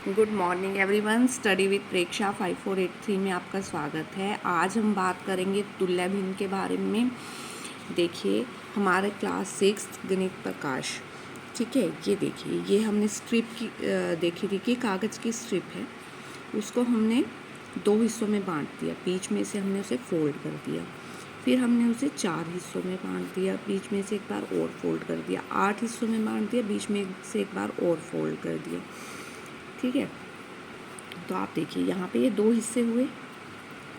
Good morning everyone. Study with Preksha 5483 में आपका स्वागत है। आज हम बात करेंगे तुल्य भिन्न के बारे में। देखिए हमारे क्लास 6 गणित प्रकाश, ठीक है। ये देखिए, ये हमने स्ट्रिप की देखी थी कि कागज़ की स्ट्रिप है, उसको हमने दो हिस्सों में बांट दिया, बीच में से हमने उसे फोल्ड कर दिया, फिर हमने उसे 4 हिस्सों में बांट दिया, बीच में से एक बार और फोल्ड कर दिया, 8 हिस्सों में बांट दिया, बीच में से एक बार और फोल्ड कर दिया, ठीक है। तो आप देखिए यहाँ पे ये 2 हिस्से हुए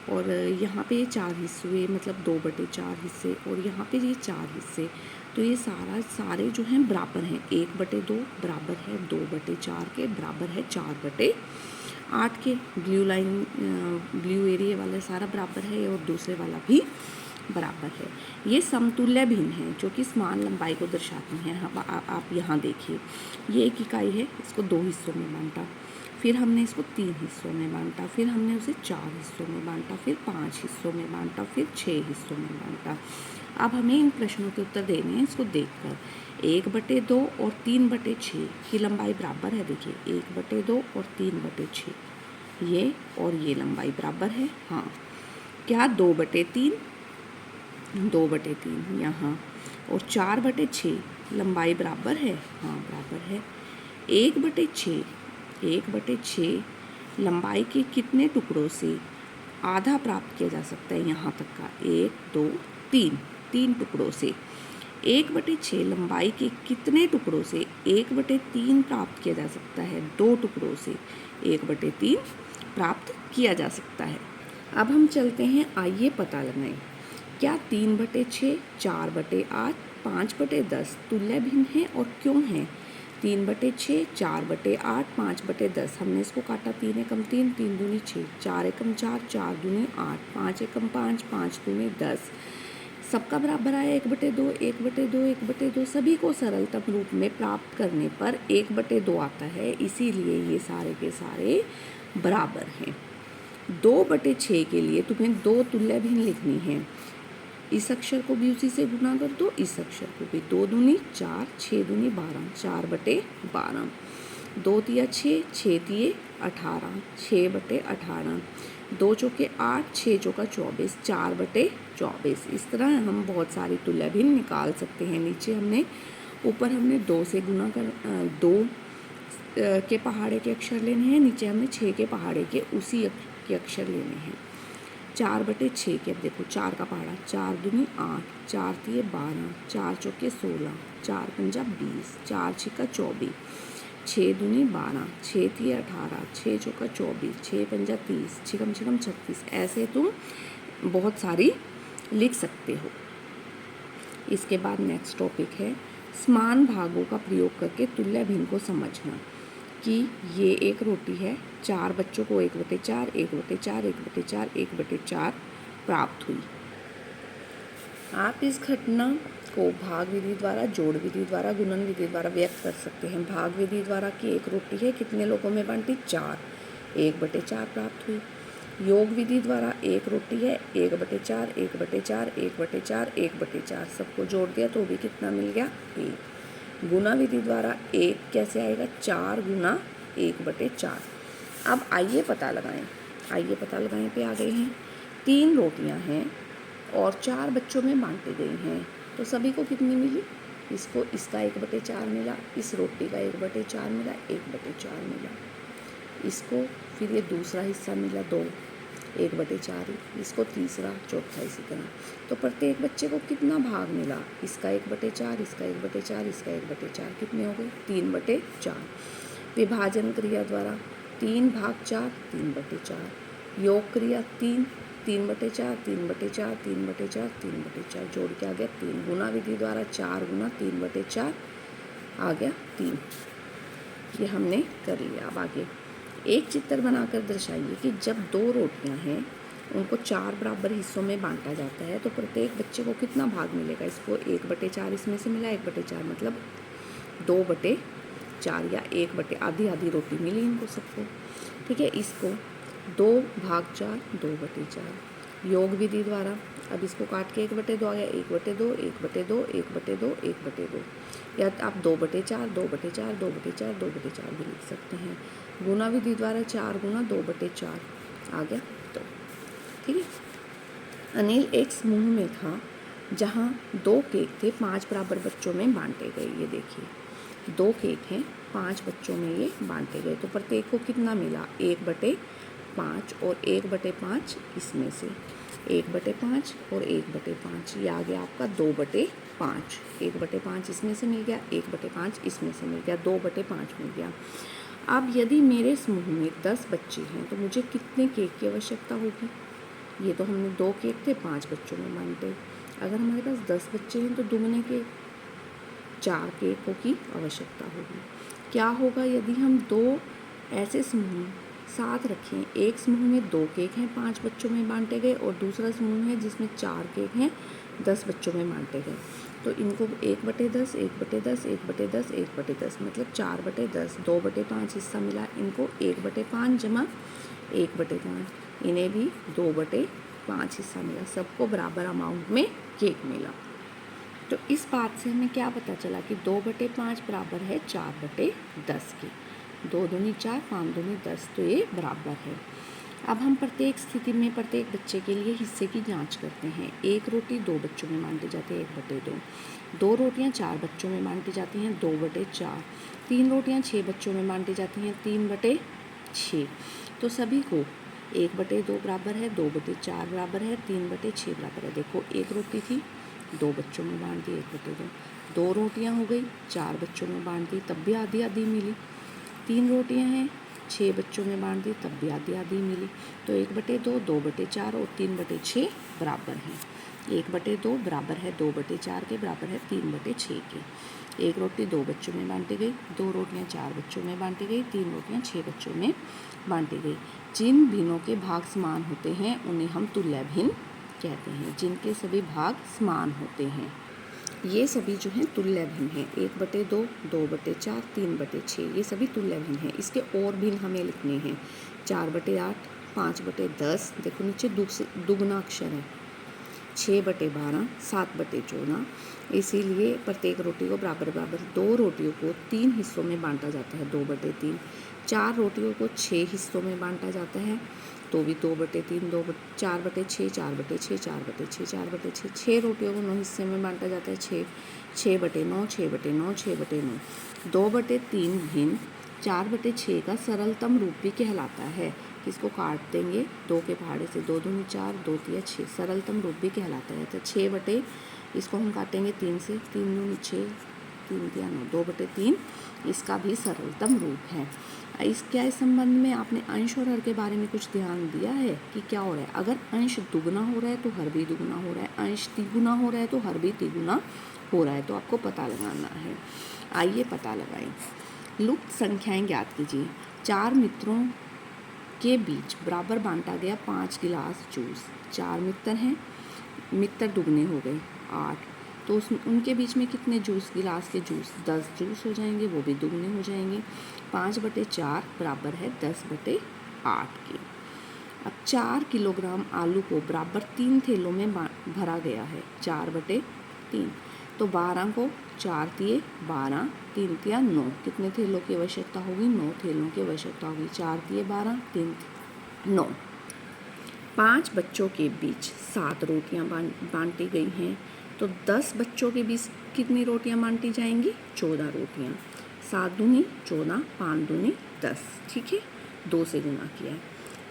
और यहाँ पे ये 4 हिस्से हुए, मतलब 2/4 हिस्से, और यहाँ पे ये 4 हिस्से। तो ये सारे जो हैं बराबर हैं, 1/2 बराबर है 2/4 के, बराबर है 4/8 के। ब्लू लाइन ब्लू एरिया वाला सारा बराबर है और दूसरे वाला भी बराबर है। ये समतुल्य भिन्न है जो कि समान लंबाई को दर्शाती हैं। आप यहाँ देखिए, ये एक इकाई है, इसको 2 हिस्सों में बांटा, फिर हमने इसको 3 हिस्सों में बांटा, फिर हमने उसे 4 हिस्सों में बांटा, फिर 5 हिस्सों में बांटा, फिर 6 हिस्सों में बांटा। अब हमें इन प्रश्नों के उत्तर देने हैं इसको देखकर। 1/2 और 3/6 की लंबाई बराबर है। देखिए 1/2 और 3/6, ये और ये लंबाई बराबर है। हाँ, क्या 2/3 2/3 यहाँ, और 4/6 लंबाई बराबर है। हाँ बराबर है। 1/6 लंबाई के कितने टुकड़ों से आधा प्राप्त किया जा सकता है? यहाँ तक का 1 2 3 टुकड़ों से। 1/6 लंबाई के कितने टुकड़ों से 1/3 प्राप्त किया जा सकता है? 2 टुकड़ों से 1/3 प्राप्त किया जा सकता है। अब हम चलते हैं, आइए पता लगाएं। क्या 3/6, 4/8, 5/10 तुल्य भिन्न है और क्यों है? 3/6, 4/8, 5/10। हमने इसको काटा, 3 एकम 3, 3 दूनी 6, 4 एकम 4, 4 दूनी 8, 5 एकम 5, 5 दूनी 10। सबका बराबर आया 1/2, 1/2, 1/2। सभी को सरलतम रूप में प्राप्त करने पर 1/2 आता है, इसीलिए ये सारे के सारे बराबर हैं। 2/6 के लिए तुम्हें 2 तुल्य भिन्न लिखनी है। इस अक्षर को भी उसी से गुना कर दो, इस अक्षर को भी। 2 दूनी 4, 6 दूनी 12, 4/12। 2 तिया 6, 6 तिये 18, 6/18। 2 चौके 8, 6 चौका 24, 4/24। इस तरह हम बहुत सारी तुल्य भिन्न निकाल सकते हैं। नीचे हमने, ऊपर हमने 2 से गुना कर 2 के पहाड़े के अक्षर लेने हैं, नीचे हमने 6 के पहाड़े के उसी के अक्षर लेने हैं। 4/6 के, अब देखो 4 का पहाड़ा, 4 दूनी 8, 4 तिये 12, 4 चौके 16, 4 पंजा 20, 4 छिक्का 24, 6 दूनी 12, 6 तिये 18, 6 चौका 24, 6 पंजा 30, छिकम छिकम 36। ऐसे तुम बहुत सारी लिख सकते हो। इसके बाद नेक्स्ट टॉपिक है समान भागों का प्रयोग करके तुल्य भिन्न को समझना। कि ये एक रोटी है, 4 बच्चों को 1/4, 1/4, 1/4, 1/4 प्राप्त हुई। आप इस घटना को भाग विधि द्वारा, जोड़ विधि द्वारा, गुणन विधि द्वारा व्यक्त कर सकते हैं। भाग विधि द्वारा कि एक रोटी है, कितने लोगों में बांटी? 4, 1/4 प्राप्त हुई। योग विधि द्वारा एक रोटी है, 1/4, 1/4, 1/4, 1/4, सबको जोड़ दिया तो भी कितना मिल गया? 1। गुना विधि द्वारा एक कैसे आएगा? 4 गुना 1/4। अब आइए पता लगाएं पे आ गए हैं। 3 रोटियां हैं और 4 बच्चों में बांटी गई हैं, तो सभी को कितनी मिली? इसको इसका 1/4 मिला, इस रोटी का 1/4 मिला, 1/4 मिला। इसको फिर ये दूसरा हिस्सा मिला 2, 1/4, इसको तीसरा, चौथा, इसी तरह। तो प्रत्येक बच्चे को कितना भाग मिला? इसका 1/4, इसका 1/4, इसका 1/4, कितने हो गए? 3/4। विभाजन क्रिया द्वारा 3/4, 3/4। योग क्रिया 3/4, 3/4, 3/4, 3/4, जोड़ के आ गया 3। गुना विधि द्वारा 4 गुना 3/4 आ गया 3। ये हमने कर लिया। अब आगे एक चित्र बनाकर दर्शाइए कि जब 2 रोटियां हैं, उनको 4 बराबर हिस्सों में बांटा जाता है, तो प्रत्येक बच्चे को कितना भाग मिलेगा? इसको 1/4 इसमें से मिला, 1/4 मतलब 2/4, या 1/, आधी आधी रोटी मिली इनको सबको, ठीक है। इसको 2/4, 2/4। योग विधि द्वारा अब इसको काट के 1/2 आ गया, 1/2, 1/2, 1/2, 1/2, या आप 2/4, 2/4, 2/4, 2/4 भी लिख सकते हैं। गुना विधि द्वारा 4 गुना 2/4 आ गया। तो ठीक है। अनिल एक समूह में था जहाँ 2 केक थे, 5 बराबर बच्चों में बांटे गए। ये देखिए 2 केक हैं, 5 बच्चों में ये बांटे गए। तो प्रत्येक को कितना मिला? 1/5 और 1/5 इसमें से 1/5 और 1/5 ये आ गया आपका 2/5। 1/5 इसमें से मिल गया, 1/5 इसमें से मिल गया, 2/5 मिल गया। अब यदि मेरे समूह में 10 बच्चे हैं तो मुझे कितने केक की आवश्यकता होगी? ये तो हमने 2 केक थे, 5 बच्चों में बांटे। अगर हमारे पास 10 बच्चे हैं तो दुगने के 4 केकों की आवश्यकता होगी। क्या होगा यदि हम 2 ऐसे समूह साथ रखें? एक समूह में 2 केक हैं, 5 बच्चों में बांटे गए, और दूसरा समूह है जिसमें 4 केक हैं, 10 बच्चों में बांटे गए। तो इनको 1/10, 1/10, 1/10, 1/10 मतलब 4/10, 2/5 हिस्सा मिला इनको। 1/5 जमा 1/5 इन्हें भी 2/5 हिस्सा मिला। सबको बराबर अमाउंट में केक मिला। तो इस बात से हमें क्या पता चला कि 2/5 बराबर है 4/10 की। 2 दूनी 4, 5 दूनी 10, तो ये बराबर है। अब हम प्रत्येक स्थिति में प्रत्येक बच्चे के लिए हिस्से की जांच करते हैं। 1 रोटी 2 बच्चों में बांटी जाती है 1/2, 2 रोटियां 4 बच्चों में बांटी जाती हैं 2/4, 3 रोटियां 6 बच्चों में बांटी जाती हैं 3/6। तो सभी को 1/2 बराबर है, 2/4 बराबर है, 3/6 बराबर है। देखो 1 रोटी थी, 2 बच्चों में बांट दी 1/2, 2 रोटियां हो गई 4 बच्चों में बांट दी, तब भी आधी आधी मिली। 3 रोटियां हैं 6 बच्चों में बांट दी, तब भी आधी आधी मिली। तो 1/2, 2/4 और 3/6 बराबर हैं। 1/2 बराबर है 2/4 के, बराबर है 3/6 के। 1 रोटी 2 बच्चों में बांटी गई, 2 रोटियां 4 बच्चों में बांटी गई, 3 रोटियां 6 बच्चों में बांटी गई। जिन भिन्नों के भाग समान होते हैं उन्हें हम तुल्य भिन्न कहते हैं। जिनके सभी भाग समान होते हैं ये सभी जो हैं तुल्य भिन्न हैं। 1/2, 2/4, 3/6 ये सभी तुल्य भिन्न हैं। इसके और भिन्न हमें लिखने हैं। 4/8, 5/10, देखो नीचे दुगना अक्षर है। 6/12, 7/14। इसीलिए प्रत्येक रोटी को बराबर बराबर 2 रोटियों को 3 हिस्सों में बांटा जाता है 2/3। 4 रोटियों को 6 हिस्सों में बांटा जाता है तो भी 2/3, 4/6, 4/6, 4/6, 4/6। 6 रोटियों को 9 हिस्से में बांटा जाता है 6, 6/9, 6/9, 6/9। 2/3 भिन्न 4/6 का सरलतम रूप भी कहलाता है। इसको काट देंगे 2 के पहाड़े से, 2 दूनी 4, 2 तिया 6, सरलतम रूप भी कहलाता है। तो 6 इसको हम काटेंगे 3 से, 3 दूनी 6, 3 तिया 9, 2/3 इसका भी सरलतम रूप है। इस संबंध में आपने अंश और हर के बारे में कुछ ध्यान दिया है कि क्या हो रहा है? अगर अंश दुगना हो रहा है तो हर भी दुगना हो रहा है, अंश तिगुना हो रहा है तो हर भी तिगुना हो रहा है। तो आपको पता लगाना है। आइए पता लगाएं। लुप्त संख्याएं ज्ञात कीजिए। 4 मित्रों के बीच बराबर बांटा गया 5 गिलास जूस। 4 मित्र हैं, मित्र दुगने हो गए 8, तो उनके बीच में कितने जूस गिलास के जूस? 10 जूस हो जाएंगे, वो भी दुगने हो जाएंगे। 5/4 बराबर है 10/8 के। अब 4 किलोग्राम आलू को बराबर 3 थैलों में भरा गया है 4/3। तो 12 को 4 तिये 12, 3 तिया 9, कितने थैलों की आवश्यकता होगी? 9 थैलों की आवश्यकता होगी। 4 तिये 12, 3 9। 5 बच्चों के बीच 7 रोटियां बांटी गई हैं तो 10 बच्चों के बीच कितनी रोटियां बांटी जाएंगी? 14 रोटियां। 7 दूनी 14, 5 दूनी 10, ठीक है, 2 से गुना किया है।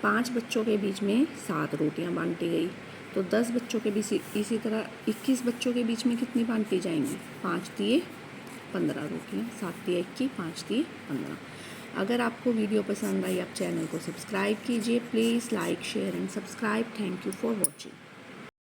5 बच्चों के बीच में 7 रोटियां बांटी गई तो 10 बच्चों के बीच इसी तरह 21 बच्चों के बीच में कितनी बांटी जाएंगी? 5 तिये 15 रोटियां, 7 तिये 21, 5 तिये 15। अगर आपको वीडियो पसंद आई आप चैनल को सब्सक्राइब कीजिए। Please like share and subscribe. Thank you for watching.